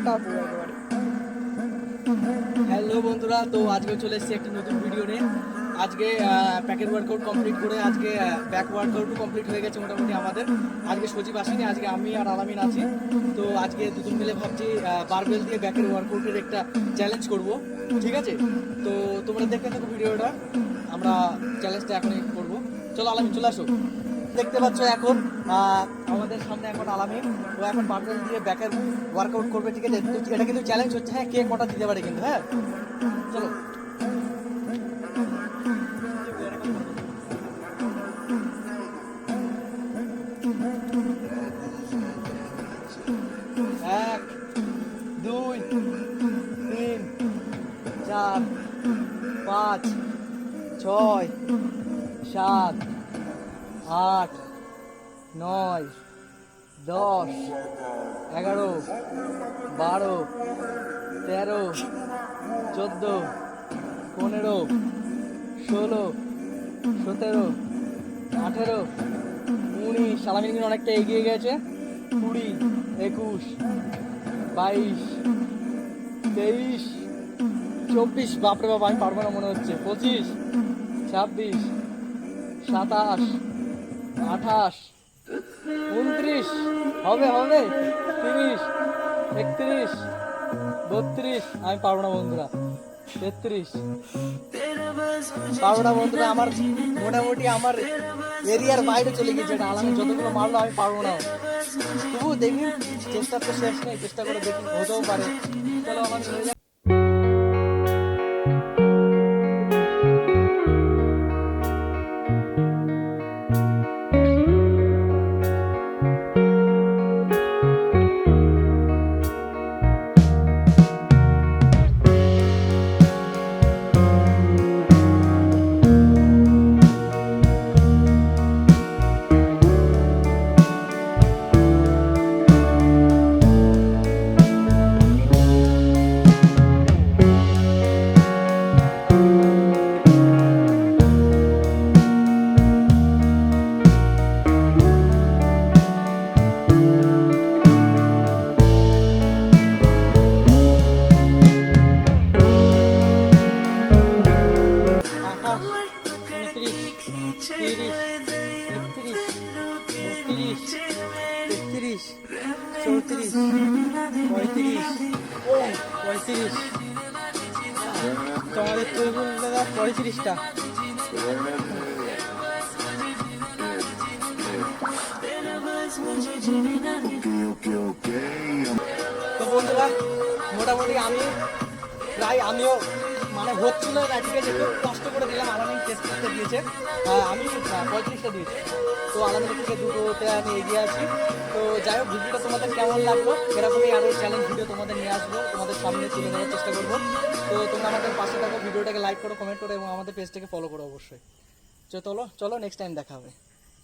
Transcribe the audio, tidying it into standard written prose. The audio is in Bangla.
টাপু একেবারে। হ্যালো বন্ধুরা, তো আজকে চলে এসেছি একটি নতুন ভিডিও নিয়ে। আজকে প্যাকেট ওয়ার্কআউট কমপ্লিট করে আজকে ব্যাক ওয়ার্কআউটও কমপ্লিট হয়ে গেছে মোটামুটি আমাদের। আজকে সজীব আসেনি, আজকে আমি আর আলামিন আছি। তো আজকে দুজন মিলে ভাবছি বারবেল দিয়ে ব্যাকের ওয়ার্কআউটের একটা চ্যালেঞ্জ করব, ঠিক আছে? তো তোমরা দেখতে থাকো ভিডিওটা, আমরা চ্যালেঞ্জটা এখনই করব। চলো আলামিন চলে আসো। দেখতে পাচ্ছ এখন আমাদের সামনে এখন আলামিন, ও এখন বারবেল দিয়ে ব্যাকের ওয়ার্কআউট করবে, ঠিক আছে? তো এটা কিন্তু চ্যালেঞ্জ হচ্ছে, হ্যাঁ, কে কটা দিতে পারে কিন্তু, হ্যাঁ চলো। এক, দুই, তিন, চার, পাঁচ, ছয়, সাত, আট, নয়, 10, 11, 12, 13, 14, 15, 16, 17, 18, 19, আলামিন কিন্তু অনেকটা এগিয়ে গেছে। 20, 21, 22, 23, 24, বাপরে বাবা আমি পারবো না মনে হচ্ছে। 25, 26, 27, 28, 29, হবে হবে, 30, 31, 32, আমি পারবো না বন্ধুরা। 33, পারবো না বন্ধুরা, আমার মোটামুটি আমার এরিয়ার বাইরে চলে গেছে এটা। আলামিন যতগুলো মারলো আমি পারবো না, তবু দেখি, চেষ্টা তো শেষ নেই, চেষ্টা করে দেখি, হতেও পারে। চলো আমার হয়ে যাক। তেত্রিশ, 34, 35, 35, তোমাদের তৈরি দাদা 35টা। তো বন্ধুরা মোটামুটি আমিও মানে হচ্ছিল না, ঠিক আছে, খুব কষ্ট করে দিলাম। আলামিন টেস্ট করতে দিয়েছে, আমি 35টা দিয়েছি। তো আলামিনের থেকে দুটোতে আমি এগিয়ে আছি। তো যাই হোক, ভিডিওটা তোমাদের কেমন লাগলো, এরকমই আরও চ্যালেঞ্জ ভিডিও তোমাদের নিয়ে আসবো, তোমাদের সামনে তুলে ধরার চেষ্টা করবো। তো তোমরা আমাদের পাশে থাকো, ভিডিওটাকে লাইক করো, কমেন্ট করো এবং আমাদের পেজটাকে ফলো করো অবশ্যই। চলো চলো, নেক্সট টাইম দেখা হবে।